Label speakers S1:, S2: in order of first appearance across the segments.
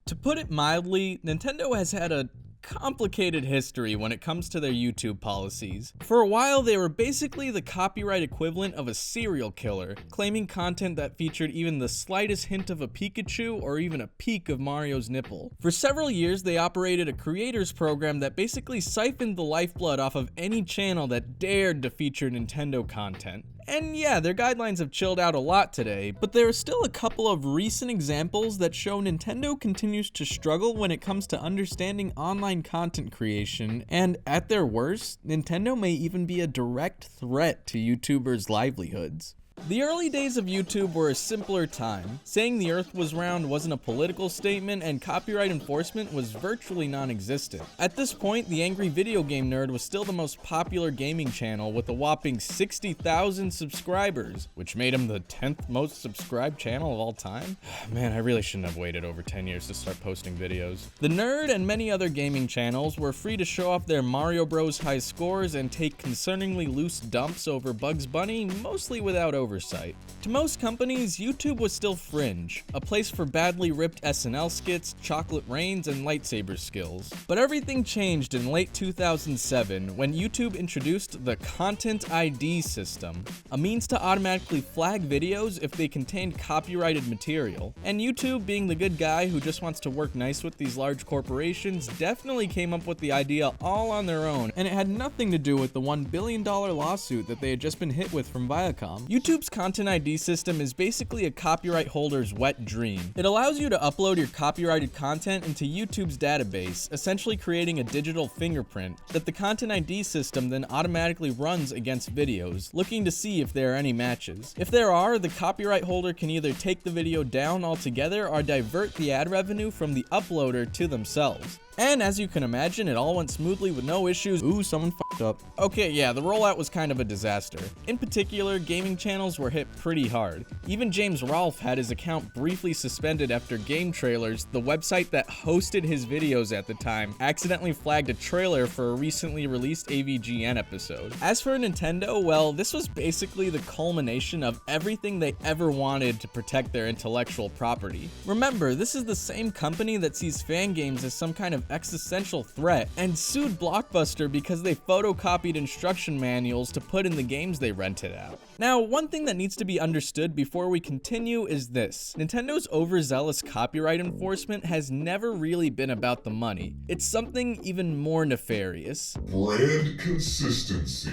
S1: To put it mildly, Nintendo has had a complicated history when it comes to their YouTube policies. For a while, they were basically the copyright equivalent of a serial killer, claiming content that featured even the slightest hint of a Pikachu or even a peek of Mario's nipple. For several years, they operated a creators program that basically siphoned the lifeblood off of any channel that dared to feature Nintendo content. And yeah, their guidelines have chilled out a lot today, but there are still a couple of recent examples that show Nintendo continues to struggle when it comes to understanding online content creation, and at their worst, Nintendo may even be a direct threat to YouTubers' livelihoods. The early days of YouTube were a simpler time. Saying the earth was round wasn't a political statement, and copyright enforcement was virtually non-existent. At this point, the Angry Video Game Nerd was still the most popular gaming channel with a whopping 60,000 subscribers, which made him the 10th most subscribed channel of all time. Man, I really shouldn't have waited over 10 years to start posting videos. The Nerd and many other gaming channels were free to show off their Mario Bros. High scores and take concerningly loose dumps over Bugs Bunny, mostly without oversight. To most companies, YouTube was still fringe, a place for badly ripped SNL skits, chocolate rains, and lightsaber skills. But everything changed in late 2007 when YouTube introduced the Content ID system, a means to automatically flag videos if they contained copyrighted material. And YouTube, being the good guy who just wants to work nice with these large corporations, definitely came up with the idea all on their own, and it had nothing to do with the $1 billion lawsuit that they had just been hit with from Viacom. YouTube's Content ID system is basically a copyright holder's wet dream. It allows you to upload your copyrighted content into YouTube's database, essentially creating a digital fingerprint that the Content ID system then automatically runs against videos, looking to see if there are any matches. If there are, the copyright holder can either take the video down altogether or divert the ad revenue from the uploader to themselves. And as you can imagine, it all went smoothly with no issues. Ooh, someone f***ed up. Okay, yeah, the rollout was kind of a disaster. In particular, gaming channels were hit pretty hard. Even James Rolfe had his account briefly suspended after Game Trailers, the website that hosted his videos at the time, accidentally flagged a trailer for a recently released AVGN episode. As for Nintendo, well, this was basically the culmination of everything they ever wanted to protect their intellectual property. Remember, this is the same company that sees fan games as some kind of existential threat and sued Blockbuster because they photocopied instruction manuals to put in the games they rented out. Now, one thing that needs to be understood before we continue is this. Nintendo's overzealous copyright enforcement has never really been about the money. It's something even more nefarious.
S2: Brand consistency.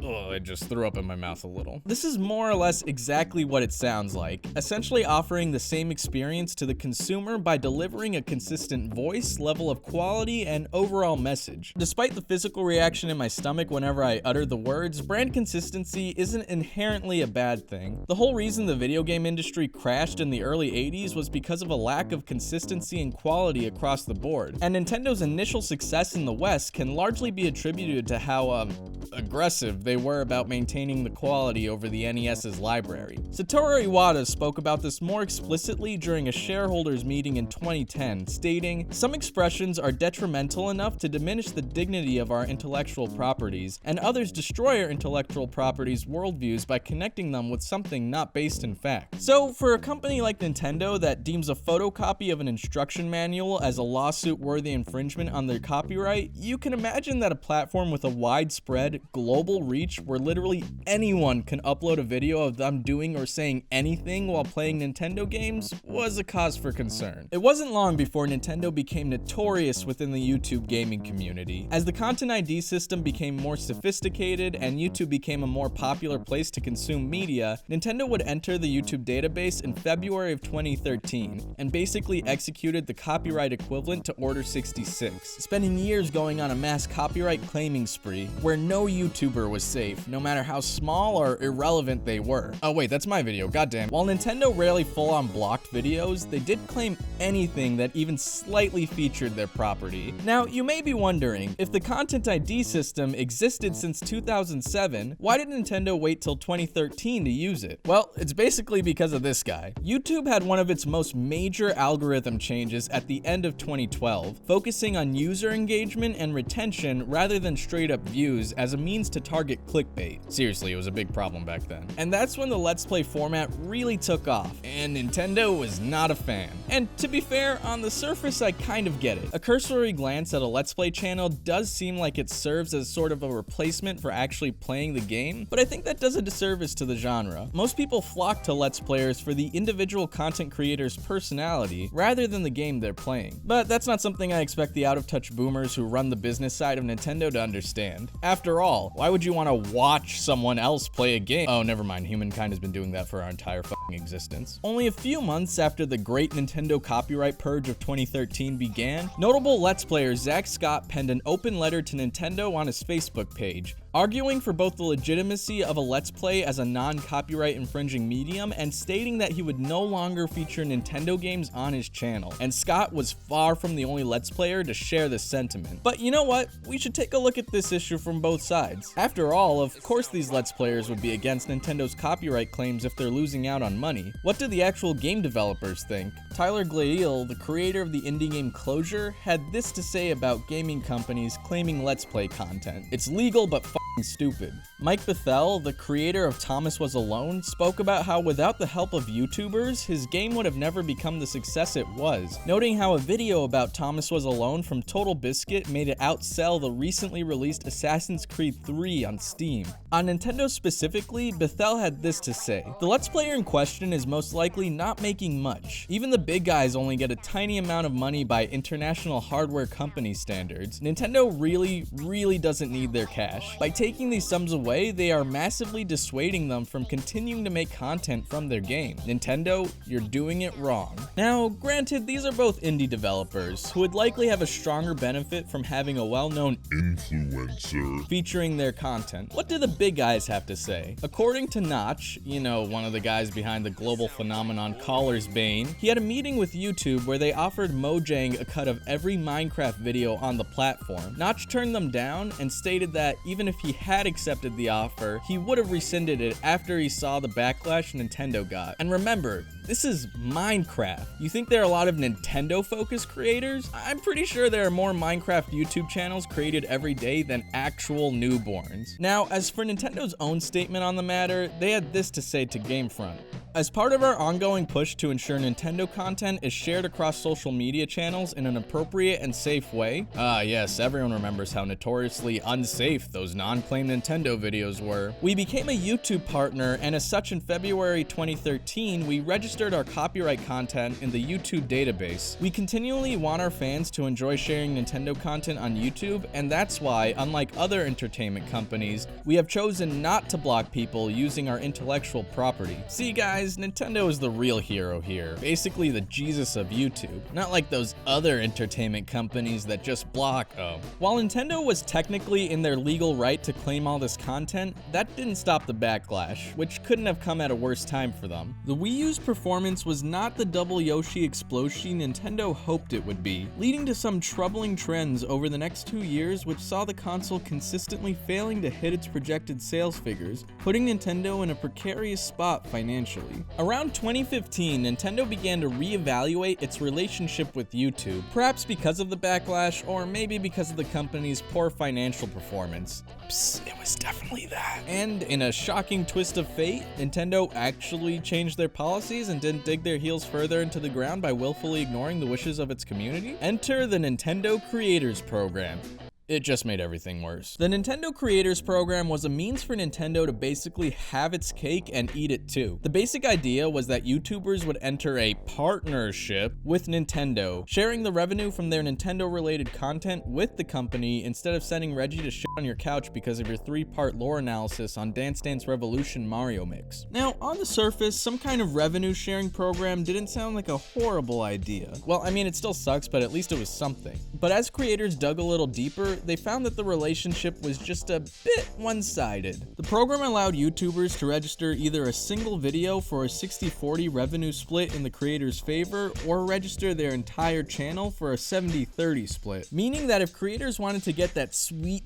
S1: Oh, I just threw up in my mouth a little. This is more or less exactly what it sounds like, essentially offering the same experience to the consumer by delivering a consistent voice, level of quality, and overall message. Despite the physical reaction in my stomach whenever I utter the words, brand consistency isn't inherently a bad thing. The whole reason the video game industry crashed in the early 80s was because of a lack of consistency and quality across the board. And Nintendo's initial success in the West can largely be attributed to how, aggressive they were about maintaining the quality over the NES's library. Satoru Iwata spoke about this more explicitly during a shareholders meeting in 2010, stating, "Some expressions are detrimental enough to diminish the dignity of our intellectual properties, and others destroy our intellectual properties' worldviews by connecting them with something not based in fact." So, for a company like Nintendo that deems a photocopy of an instruction manual as a lawsuit-worthy infringement on their copyright, you can imagine that a platform with a widespread, global reach where literally anyone can upload a video of them doing or saying anything while playing Nintendo games was a cause for concern. It wasn't long before Nintendo became notorious within the YouTube gaming community. As the Content ID system became more sophisticated and YouTube became a more popular place to consume media, Nintendo would enter the YouTube database in February of 2013 and basically executed the copyright equivalent to Order 66, spending years going on a mass copyright claiming spree where no YouTuber was safe, no matter how small or irrelevant they were. Oh wait, that's my video, goddamn. While Nintendo rarely full-on blocked videos, they did claim anything that even slightly featured their property. Now, you may be wondering, if the Content ID system existed since 2007, why did Nintendo wait till 2013 to use it? Well, it's basically because of this guy. YouTube had one of its most major algorithm changes at the end of 2012, focusing on user engagement and retention rather than straight up views as a means to target clickbait. Seriously, it was a big problem back then. And that's when the Let's Play format really took off, and Nintendo was not a fan. And to be fair, on the surface I kind of get it. A cursory glance at a Let's Play channel does seem like it serves as sort of a replacement for actually playing the game, but I think that does a disservice to the genre. Most people flock to Let's Players for the individual content creator's personality rather than the game they're playing. But that's not something I expect the out-of-touch boomers who run the business side of Nintendo to understand. After all, why would you want to watch someone else play a game? Oh, never mind, humankind has been doing that for our entire fucking existence. Only a few months after the great Nintendo copyright purge of 2013 began, notable Let's Player Zack Scott penned an open letter to Nintendo on his Facebook page, arguing for both the legitimacy of a Let's Play as a non-copyright infringing medium and stating that he would no longer feature Nintendo games on his channel. And Scott was far from the only Let's Player to share this sentiment. But you know what? We should take a look at this issue from both sides. After all, of course these Let's Players would be against Nintendo's copyright claims if they're losing out on money. What do the actual game developers think? Tyler Glaiel, the creator of the indie game Closure, had this to say about gaming companies claiming Let's Play content. It's legal but stupid. Mike Bethel, the creator of Thomas Was Alone, spoke about how without the help of YouTubers, his game would have never become the success it was, noting how a video about Thomas Was Alone from Total Biscuit made it outsell the recently released Assassin's Creed 3 on Steam. On Nintendo specifically, Bethel had this to say: "The Let's Player in question is most likely not making much. Even the big guys only get a tiny amount of money by international hardware company standards. Nintendo really doesn't need their cash. By taking these sums away, they are massively dissuading them from continuing to make content from their game. Nintendo, you're doing it wrong." Now, granted, these are both indie developers who would likely have a stronger benefit from having a well-known influencer featuring their content. What do the big guys have to say? According to Notch, you know, one of the guys behind the global phenomenon Caller's Bane, he had a meeting with YouTube where they offered Mojang a cut of every Minecraft video on the platform. Notch turned them down and stated that even if he had accepted the offer, he would have rescinded it after he saw the backlash Nintendo got. And remember, this is Minecraft. You think there are a lot of Nintendo-focused creators? I'm pretty sure there are more Minecraft YouTube channels created every day than actual newborns. Now, as for Nintendo's own statement on the matter, they had this to say to Gamefront: "As part of our ongoing push to ensure Nintendo content is shared across social media channels in an appropriate and safe way," yes, everyone remembers how notoriously unsafe those non-claimed Nintendo videos were, "we became a YouTube partner, and as such in February 2013, we registered our copyright content in the YouTube database. We continually want our fans to enjoy sharing Nintendo content on YouTube, and that's why, unlike other entertainment companies, we have chosen not to block people using our intellectual property." See guys, Nintendo is the real hero here, basically the Jesus of YouTube, not like those other entertainment companies that just block. While Nintendo was technically in their legal right to claim all this content, that didn't stop the backlash, which couldn't have come at a worse time for them. The Wii U's performance was not the double Yoshi explosion Nintendo hoped it would be, leading to some troubling trends over the next 2 years, which saw the console consistently failing to hit its projected sales figures, putting Nintendo in a precarious spot financially. Around 2015, Nintendo began to reevaluate its relationship with YouTube, perhaps because of the backlash, or maybe because of the company's poor financial performance. Psst, it was definitely that. And in a shocking twist of fate, Nintendo actually changed their policies and didn't dig their heels further into the ground by willfully ignoring the wishes of its community. Enter the Nintendo Creators Program. It just made everything worse. The Nintendo Creators Program was a means for Nintendo to basically have its cake and eat it too. The basic idea was that YouTubers would enter a partnership with Nintendo, sharing the revenue from their Nintendo-related content with the company instead of sending Reggie to shit on your couch because of your 3-part lore analysis on Dance Dance Revolution Mario Mix. Now, on the surface, some kind of revenue-sharing program didn't sound like a horrible idea. Well, I mean, it still sucks, but at least it was something. But as creators dug a little deeper, However, they found that the relationship was just a bit one-sided. The program allowed YouTubers to register either a single video for a 60-40 revenue split in the creator's favor, or register their entire channel for a 70-30 split. Meaning that if creators wanted to get that sweet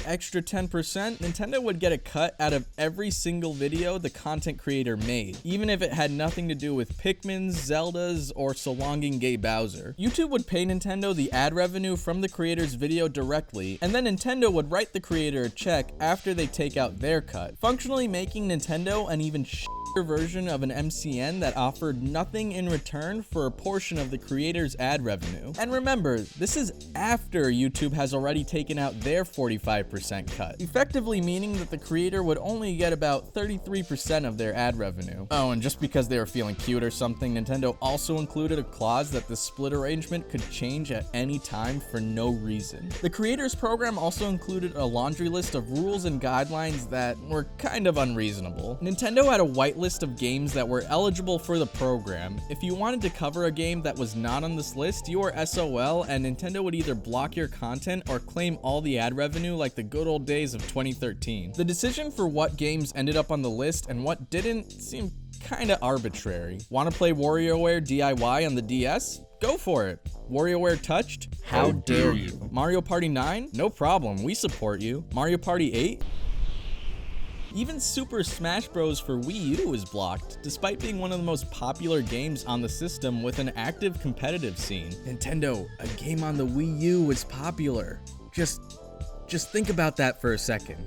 S1: extra 10%, Nintendo would get a cut out of every single video the content creator made, even if it had nothing to do with Pikmin's, Zelda's, or Solonging Gay Bowser. YouTube would pay Nintendo the ad revenue from the creator's video directly, and then Nintendo would write the creator a check after they take out their cut, functionally making Nintendo an even version of an MCN that offered nothing in return for a portion of the creator's ad revenue. And remember, this is after YouTube has already taken out their 45% cut, effectively meaning that the creator would only get about 33% of their ad revenue. Oh, and just because they were feeling cute or something, Nintendo also included a clause that the split arrangement could change at any time for no reason. The creators program also included a laundry list of rules and guidelines that were kind of unreasonable. Nintendo had a whitelist of games that were eligible for the program. If you wanted to cover a game that was not on this list, you were SOL, and Nintendo would either block your content or claim all the ad revenue like the good old days of 2013. The decision for what games ended up on the list and what didn't seemed kinda arbitrary. Want to play WarioWare DIY on the DS? Go for it. WarioWare Touched? How dare you. Mario Party 9? No problem, we support you. Mario Party 8? Even Super Smash Bros. For Wii U is blocked, despite being one of the most popular games on the system with an active competitive scene. Nintendo, a game on the Wii U is popular. Just think about that for a second.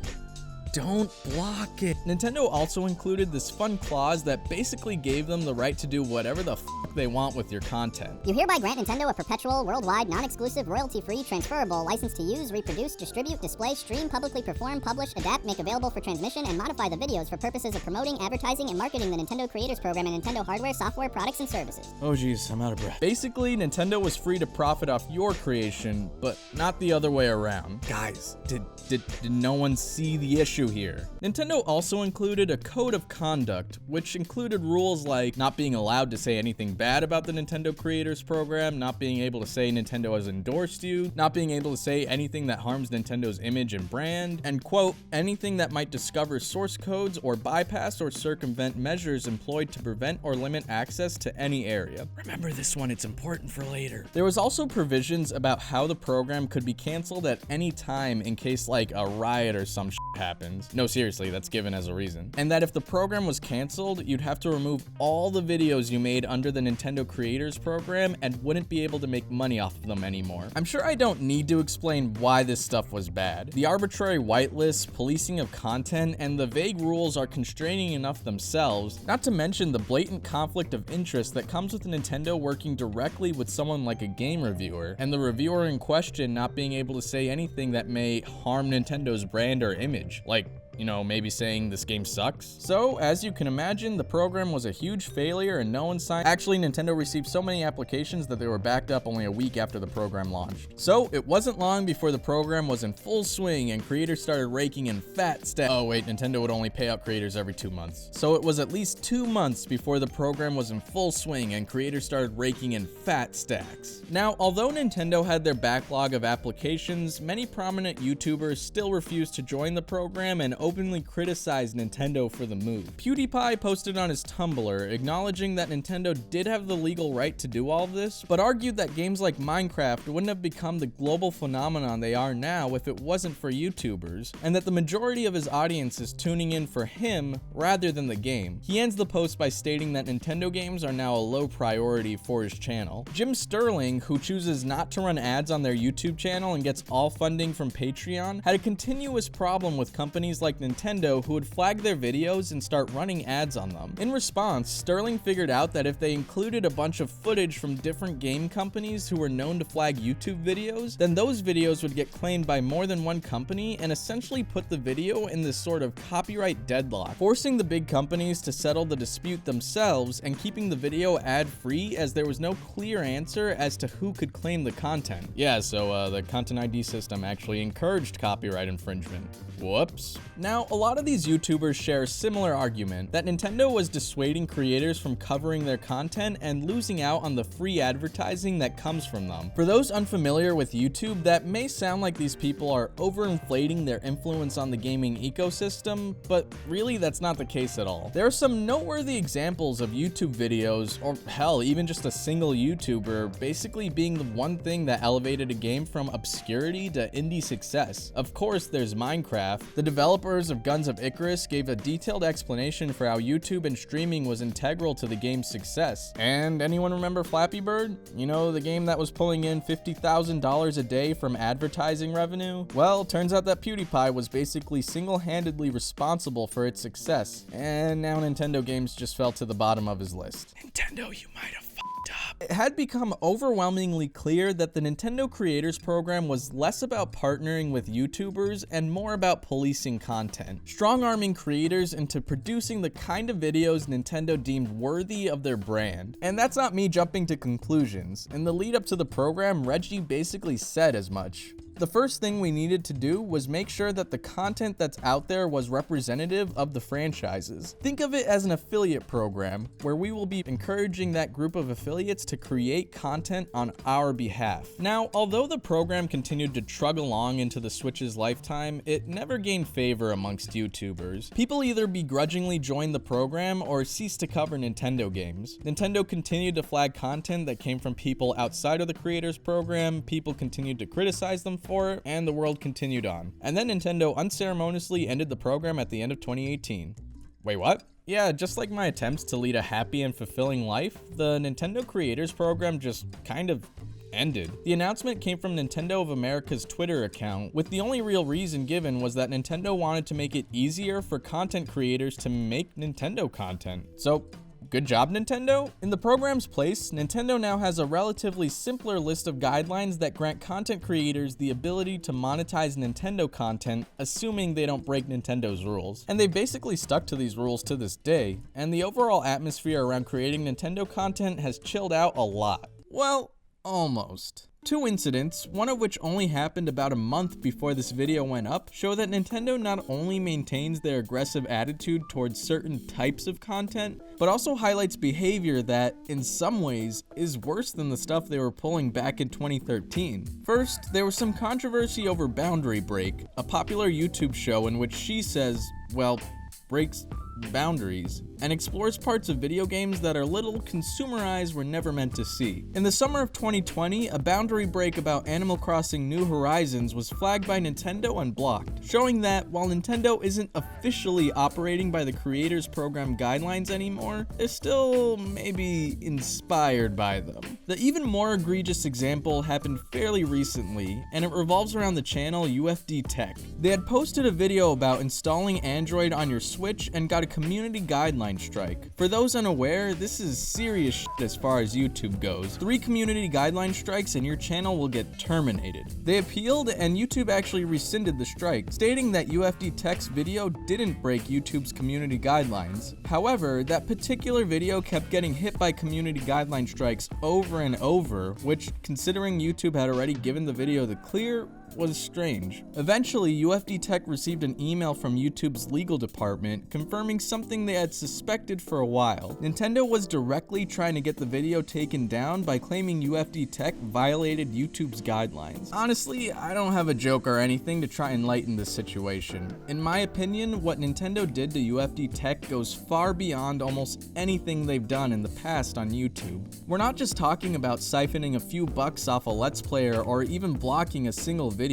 S1: Don't block it. Nintendo also included this fun clause that basically gave them the right to do whatever the fuck they want with your content.
S3: You hereby grant Nintendo a perpetual, worldwide, non-exclusive, royalty-free, transferable license to use, reproduce, distribute, display, stream, publicly perform, publish, adapt, make available for transmission, and modify the videos for purposes of promoting, advertising, and marketing the Nintendo Creators Program and Nintendo hardware, software, products, and services.
S1: Oh geez, I'm out of breath. Basically, Nintendo was free to profit off your creation, but not the other way around. Guys, did no one see the issue here? Nintendo also included a code of conduct, which included rules like not being allowed to say anything bad about the Nintendo Creators Program, not being able to say Nintendo has endorsed you, not being able to say anything that harms Nintendo's image and brand, and quote, anything that might discover source codes or bypass or circumvent measures employed to prevent or limit access to any area. Remember this one, it's important for later. There was also provisions about how the program could be canceled at any time in case like a riot or some shit happens. No, seriously, that's given as a reason. And that if the program was canceled, you'd have to remove all the videos you made under the Nintendo Creators Program and wouldn't be able to make money off of them anymore. I'm sure I don't need to explain why this stuff was bad. The arbitrary whitelist, policing of content, and the vague rules are constraining enough themselves, not to mention the blatant conflict of interest that comes with Nintendo working directly with someone like a game reviewer, and the reviewer in question not being able to say anything that may harm Nintendo's brand or image, like, you know, maybe saying this game sucks. So, as you can imagine, the program was a huge failure and no one signed. Actually, Nintendo received so many applications that they were backed up only a week after the program launched. So, it wasn't long before the program was in full swing and creators started raking in fat stacks. Oh wait, Nintendo would only pay out creators every 2 months. So it was at least 2 months before the program was in full swing and creators started raking in fat stacks. Now, although Nintendo had their backlog of applications, many prominent YouTubers still refused to join the program and openly criticized Nintendo for the move. PewDiePie posted on his Tumblr acknowledging that Nintendo did have the legal right to do all of this, but argued that games like Minecraft wouldn't have become the global phenomenon they are now if it wasn't for YouTubers, and that the majority of his audience is tuning in for him rather than the game. He ends the post by stating that Nintendo games are now a low priority for his channel. Jim Sterling, who chooses not to run ads on their YouTube channel and gets all funding from Patreon, had a continuous problem with companies like Nintendo who would flag their videos and start running ads on them. In response, Sterling figured out that if they included a bunch of footage from different game companies who were known to flag YouTube videos, then those videos would get claimed by more than one company and essentially put the video in this sort of copyright deadlock, forcing the big companies to settle the dispute themselves and keeping the video ad-free as there was no clear answer as to who could claim the content. Yeah, so the Content ID system actually encouraged copyright infringement. Whoops. Now, a lot of these YouTubers share a similar argument that Nintendo was dissuading creators from covering their content and losing out on the free advertising that comes from them. For those unfamiliar with YouTube, that may sound like these people are overinflating their influence on the gaming ecosystem, but really that's not the case at all. There are some noteworthy examples of YouTube videos, or hell, even just a single YouTuber, basically being the one thing that elevated a game from obscurity to indie success. Of course, there's Minecraft. The developers of Guns of Icarus gave a detailed explanation for how YouTube and streaming was integral to the game's success. And anyone remember Flappy Bird? You know, the game that was pulling in $50,000 a day from advertising revenue? Well, turns out that PewDiePie was basically single-handedly responsible for its success, and now Nintendo games just fell to the bottom of his list. Nintendo, you might have fucked up. It had become overwhelmingly clear that the Nintendo Creators Program was less about partnering with YouTubers and more about policing content, strong-arming creators into producing the kind of videos Nintendo deemed worthy of their brand. And that's not me jumping to conclusions. In the lead up to the program, Reggie basically said as much. The first thing we needed to do was make sure that the content that's out there was representative of the franchises. Think of it as an affiliate program, where we will be encouraging that group of affiliates to create content on our behalf. Now, although the program continued to trug along into the Switch's lifetime, it never gained favor amongst YouTubers. People either begrudgingly joined the program or ceased to cover Nintendo games. Nintendo continued to flag content that came from people outside of the Creators Program, people continued to criticize them for it, and the world continued on. And then Nintendo unceremoniously ended the program at the end of 2018. Wait, what? Yeah, just like my attempts to lead a happy and fulfilling life, the Nintendo Creators Program just kind of ended. The announcement came from Nintendo of America's Twitter account, with the only real reason given was that Nintendo wanted to make it easier for content creators to make Nintendo content. So, good job, Nintendo? In the program's place, Nintendo now has a relatively simpler list of guidelines that grant content creators the ability to monetize Nintendo content, assuming they don't break Nintendo's rules. And they basically stuck to these rules to this day, and the overall atmosphere around creating Nintendo content has chilled out a lot. Well, almost. Two incidents, one of which only happened about a month before this video went up, show that Nintendo not only maintains their aggressive attitude towards certain types of content, but also highlights behavior that, in some ways, is worse than the stuff they were pulling back in 2013. First, there was some controversy over Boundary Break, a popular YouTube show in which she says, well, breaks boundaries, and explores parts of video games that our little consumer eyes were never meant to see. In the summer of 2020, a boundary break about Animal Crossing New Horizons was flagged by Nintendo and blocked, showing that while Nintendo isn't officially operating by the Creators Program guidelines anymore, they're still maybe inspired by them. The even more egregious example happened fairly recently, and it revolves around the channel UFD Tech. They had posted a video about installing Android on your Switch and got a community guideline strike. For those unaware, this is serious shit as far as YouTube goes. 3 community guideline strikes and your channel will get terminated. They appealed and YouTube actually rescinded the strike, stating that UFD Tech's video didn't break YouTube's community guidelines. However, that particular video kept getting hit by community guideline strikes over and over, which, considering YouTube had already given the video the clear, was strange. Eventually, UFD Tech received an email from YouTube's legal department confirming something they had suspected for a while. Nintendo was directly trying to get the video taken down by claiming UFD Tech violated YouTube's guidelines. Honestly, I don't have a joke or anything to try and lighten this situation. In my opinion, what Nintendo did to UFD Tech goes far beyond almost anything they've done in the past on YouTube. We're not just talking about siphoning a few bucks off a Let's Player or even blocking a single video.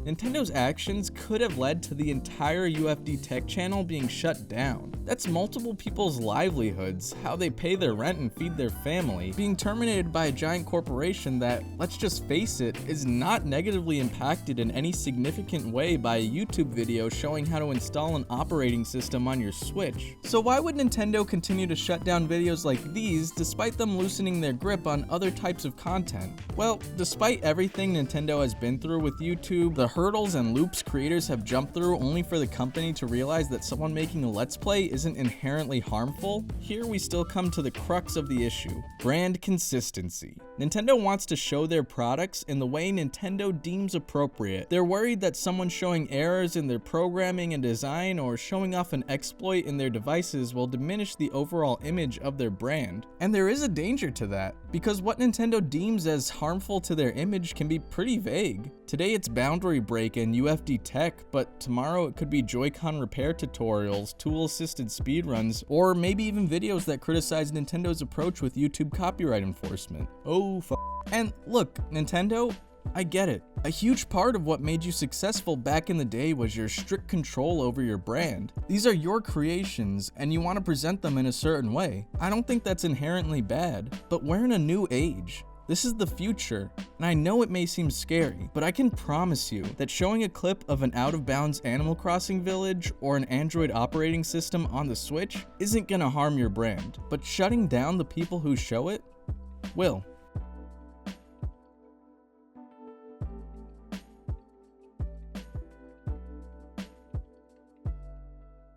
S1: Nintendo's actions could have led to the entire UFD Tech channel being shut down. That's multiple people's livelihoods, how they pay their rent and feed their family, being terminated by a giant corporation that, let's just face it, is not negatively impacted in any significant way by a YouTube video showing how to install an operating system on your Switch. So why would Nintendo continue to shut down videos like these despite them loosening their grip on other types of content? Well, despite everything Nintendo has been through with YouTube, the hurdles and loops creators have jumped through only for the company to realize that someone making a Let's Play isn't inherently harmful, here we still come to the crux of the issue: brand consistency. Nintendo wants to show their products in the way Nintendo deems appropriate. They're worried that someone showing errors in their programming and design or showing off an exploit in their devices will diminish the overall image of their brand. And there is a danger to that, because what Nintendo deems as harmful to their image can be pretty vague. Today it's boundary break and UFD tech, but tomorrow it could be Joy-Con repair tutorials, tool-assisted speedruns, or maybe even videos that criticize Nintendo's approach with YouTube copyright enforcement. Oh, And look, Nintendo, I get it. A huge part of what made you successful back in the day was your strict control over your brand. These are your creations, and you want to present them in a certain way. I don't think that's inherently bad, but we're in a new age. This is the future, and I know it may seem scary, but I can promise you that showing a clip of an out-of-bounds Animal Crossing village or an Android operating system on the Switch isn't gonna harm your brand, but shutting down the people who show it will.